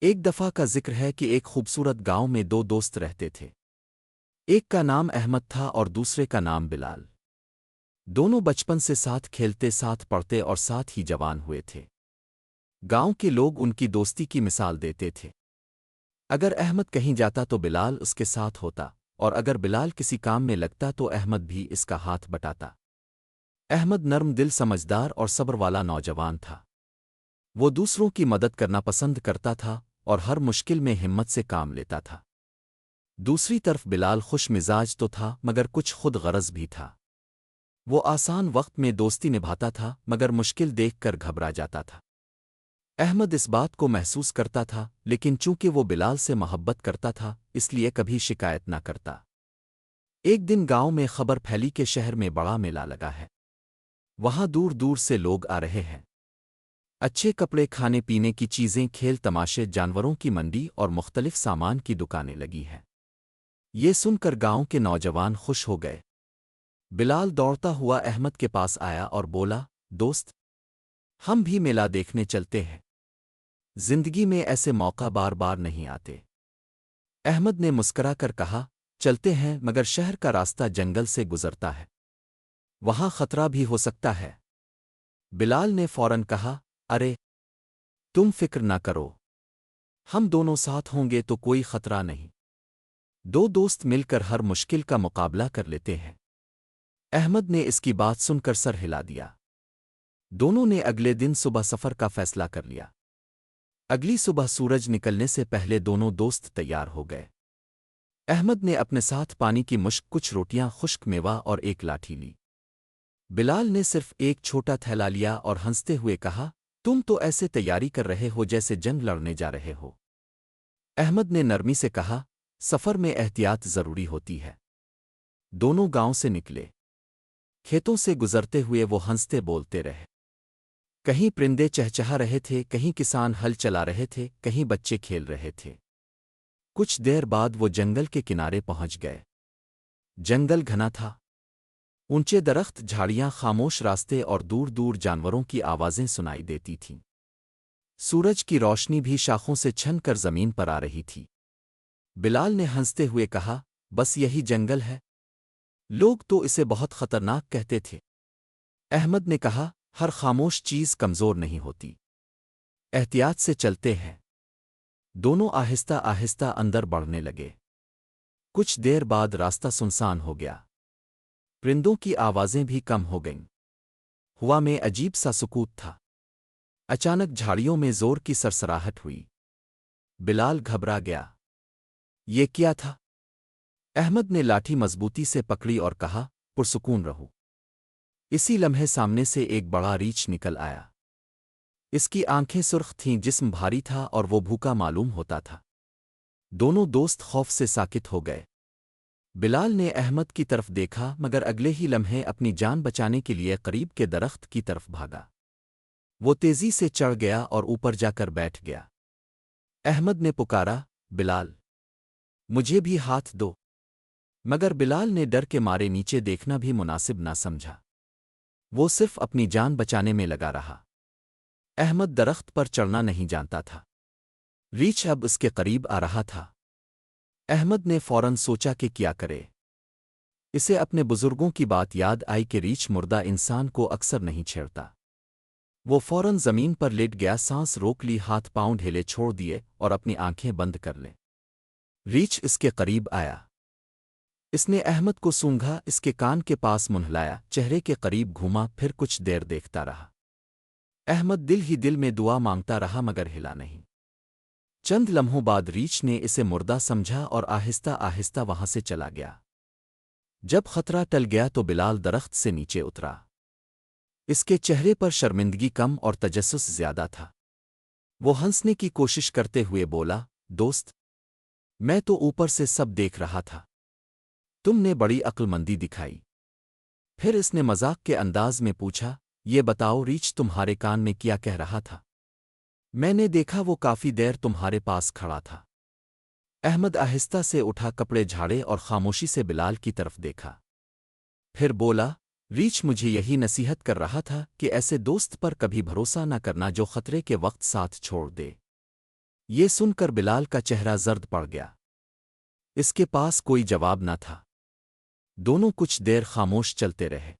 ایک دفعہ کا ذکر ہے کہ ایک خوبصورت گاؤں میں دو دوست رہتے تھے۔ ایک کا نام احمد تھا اور دوسرے کا نام بلال۔ دونوں بچپن سے ساتھ کھیلتے، ساتھ پڑھتے اور ساتھ ہی جوان ہوئے تھے۔ گاؤں کے لوگ ان کی دوستی کی مثال دیتے تھے۔ اگر احمد کہیں جاتا تو بلال اس کے ساتھ ہوتا، اور اگر بلال کسی کام میں لگتا تو احمد بھی اس کا ہاتھ بٹاتا۔ احمد نرم دل، سمجھدار اور صبر والا نوجوان تھا۔ وہ دوسروں کی مدد کرنا پسند کرتا تھا اور ہر مشکل میں ہمت سے کام لیتا تھا۔ دوسری طرف بلال خوش مزاج تو تھا مگر کچھ خود غرض بھی تھا۔ وہ آسان وقت میں دوستی نبھاتا تھا مگر مشکل دیکھ کر گھبرا جاتا تھا۔ احمد اس بات کو محسوس کرتا تھا، لیکن چونکہ وہ بلال سے محبت کرتا تھا اس لیے کبھی شکایت نہ کرتا۔ ایک دن گاؤں میں خبر پھیلی کہ شہر میں بڑا میلہ لگا ہے۔ وہاں دور دور سے لوگ آ رہے ہیں۔ اچھے کپڑے، کھانے پینے کی چیزیں، کھیل تماشے، جانوروں کی منڈی اور مختلف سامان کی دکانیں لگی ہیں۔ یہ سن کر گاؤں کے نوجوان خوش ہو گئے۔ بلال دوڑتا ہوا احمد کے پاس آیا اور بولا، دوست، ہم بھی میلہ دیکھنے چلتے ہیں۔ زندگی میں ایسے موقع بار بار نہیں آتے۔ احمد نے مسکرا کر کہا، چلتے ہیں، مگر شہر کا راستہ جنگل سے گزرتا ہے، وہاں خطرہ بھی ہو سکتا ہے۔ بلال نے فوراً کہا، ارے تم فکر نہ کرو، ہم دونوں ساتھ ہوں گے تو کوئی خطرہ نہیں۔ دو دوست مل کر ہر مشکل کا مقابلہ کر لیتے ہیں۔ احمد نے اس کی بات سن کر سر ہلا دیا۔ دونوں نے اگلے دن صبح سفر کا فیصلہ کر لیا۔ اگلی صبح سورج نکلنے سے پہلے دونوں دوست تیار ہو گئے۔ احمد نے اپنے ساتھ پانی کی مشک، کچھ روٹیاں، خشک میوہ اور ایک لاٹھی لی۔ بلال نے صرف ایک چھوٹا تھیلا لیا اور ہنستے ہوئے کہا، تم تو ایسے تیاری کر رہے ہو جیسے جنگ لڑنے جا رہے ہو۔ احمد نے نرمی سے کہا، سفر میں احتیاط ضروری ہوتی ہے۔ دونوں گاؤں سے نکلے۔ کھیتوں سے گزرتے ہوئے وہ ہنستے بولتے رہے۔ کہیں پرندے چہچہا رہے تھے، کہیں کسان ہل چلا رہے تھے، کہیں بچے کھیل رہے تھے۔ کچھ دیر بعد وہ جنگل کے کنارے پہنچ گئے۔ جنگل گھنا تھا۔ اونچے درخت، جھاڑیاں، خاموش راستے اور دور دور جانوروں کی آوازیں سنائی دیتی تھیں۔ سورج کی روشنی بھی شاخوں سے چھن کر زمین پر آ رہی تھی۔ بلال نے ہنستے ہوئے کہا، بس یہی جنگل ہے؟ لوگ تو اسے بہت خطرناک کہتے تھے۔ احمد نے کہا، ہر خاموش چیز کمزور نہیں ہوتی، احتیاط سے چلتے ہیں۔ دونوں آہستہ آہستہ اندر بڑھنے لگے۔ کچھ دیر بعد راستہ سنسان ہو گیا۔ پرندوں کی آوازیں بھی کم ہو گئیں۔ ہوا میں عجیب سا سکوت تھا۔ اچانک جھاڑیوں میں زور کی سرسراہٹ ہوئی۔ بلال گھبرا گیا۔ یہ کیا تھا؟ احمد نے لاٹھی مضبوطی سے پکڑی اور کہا، پرسکون رہو۔ اسی لمحے سامنے سے ایک بڑا ریچھ نکل آیا۔ اس کی آنکھیں سرخ تھیں، جسم بھاری تھا اور وہ بھوکا معلوم ہوتا تھا۔ دونوں دوست خوف سے ساکت ہو گئے۔ بلال نے احمد کی طرف دیکھا مگر اگلے ہی لمحے اپنی جان بچانے کے لیے قریب کے درخت کی طرف بھاگا۔ وہ تیزی سے چڑھ گیا اور اوپر جا کر بیٹھ گیا۔ احمد نے پکارا، بلال، مجھے بھی ہاتھ دو، مگر بلال نے ڈر کے مارے نیچے دیکھنا بھی مناسب نہ سمجھا۔ وہ صرف اپنی جان بچانے میں لگا رہا۔ احمد درخت پر چڑھنا نہیں جانتا تھا۔ ریچھ اب اس کے قریب آ رہا تھا۔ احمد نے فوراً سوچا کہ کیا کرے۔ اسے اپنے بزرگوں کی بات یاد آئی کہ ریچھ مردہ انسان کو اکثر نہیں چھیڑتا۔ وہ فوراً زمین پر لیٹ گیا، سانس روک لی، ہاتھ پاؤں ڈھیلے چھوڑ دیے اور اپنی آنکھیں بند کر لیں۔ ریچھ اس کے قریب آیا۔ اس نے احمد کو سونگھا، اس کے کان کے پاس منہلایا، چہرے کے قریب گھوما، پھر کچھ دیر دیکھتا رہا۔ احمد دل ہی دل میں دعا مانگتا رہا مگر ہلا نہیں۔ چند لمحوں بعد ریچھ نے اسے مردہ سمجھا اور آہستہ آہستہ وہاں سے چلا گیا۔ جب خطرہ ٹل گیا تو بلال درخت سے نیچے اترا۔ اس کے چہرے پر شرمندگی کم اور تجسس زیادہ تھا۔ وہ ہنسنے کی کوشش کرتے ہوئے بولا، دوست، میں تو اوپر سے سب دیکھ رہا تھا، تم نے بڑی عقل مندی دکھائی۔ پھر اس نے مذاق کے انداز میں پوچھا، یہ بتاؤ ریچھ تمہارے کان میں کیا کہہ رہا تھا؟ میں نے دیکھا وہ کافی دیر تمہارے پاس کھڑا تھا۔ احمد آہستہ سے اٹھا، کپڑے جھاڑے اور خاموشی سے بلال کی طرف دیکھا۔ پھر بولا، ریچھ مجھے یہی نصیحت کر رہا تھا کہ ایسے دوست پر کبھی بھروسہ نہ کرنا جو خطرے کے وقت ساتھ چھوڑ دے۔ یہ سن کر بلال کا چہرہ زرد پڑ گیا۔ اس کے پاس کوئی جواب نہ تھا۔ دونوں کچھ دیر خاموش چلتے رہے۔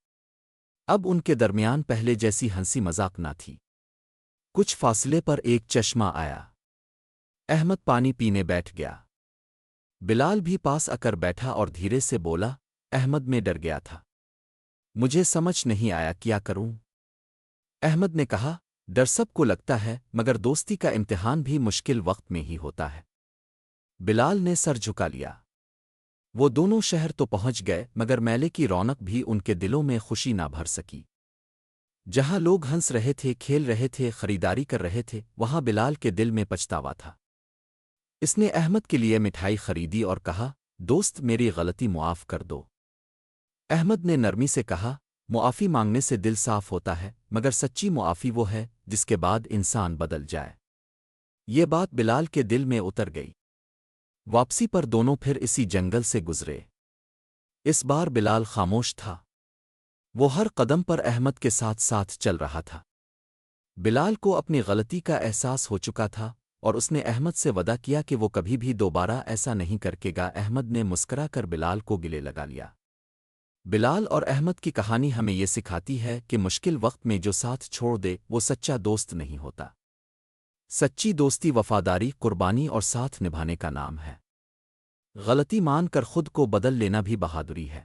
اب ان کے درمیان پہلے جیسی ہنسی مذاق نہ تھی۔ کچھ فاصلے پر ایک چشمہ آیا۔ احمد پانی پینے بیٹھ گیا۔ بلال بھی پاس آ کر بیٹھا اور دھیرے سے بولا، احمد میں ڈر گیا تھا۔ مجھے سمجھ نہیں آیا کیا کروں۔ احمد نے کہا، ڈر سب کو لگتا ہے مگر دوستی کا امتحان بھی مشکل وقت میں ہی ہوتا ہے۔ بلال نے سر جھکا لیا۔ وہ دونوں شہر تو پہنچ گئے مگر میلے کی رونق بھی ان کے دلوں میں خوشی نہ بھر سکی۔ جہاں لوگ ہنس رہے تھے، کھیل رہے تھے، خریداری کر رہے تھے، وہاں بلال کے دل میں پچھتاوا تھا۔ اس نے احمد کے لیے مٹھائی خریدی اور کہا، دوست میری غلطی معاف کر دو۔ احمد نے نرمی سے کہا، معافی مانگنے سے دل صاف ہوتا ہے مگر سچی معافی وہ ہے جس کے بعد انسان بدل جائے۔ یہ بات بلال کے دل میں اتر گئی۔ واپسی پر دونوں پھر اسی جنگل سے گزرے۔ اس بار بلال خاموش تھا۔ وہ ہر قدم پر احمد کے ساتھ ساتھ چل رہا تھا۔ بلال کو اپنی غلطی کا احساس ہو چکا تھا اور اس نے احمد سے وعدہ کیا کہ وہ کبھی بھی دوبارہ ایسا نہیں کرے گا۔ احمد نے مسکرا کر بلال کو گلے لگا لیا۔ بلال اور احمد کی کہانی ہمیں یہ سکھاتی ہے کہ مشکل وقت میں جو ساتھ چھوڑ دے وہ سچا دوست نہیں ہوتا۔ سچی دوستی وفاداری، قربانی اور ساتھ نبھانے کا نام ہے۔ غلطی مان کر خود کو بدل لینا بھی بہادری ہے۔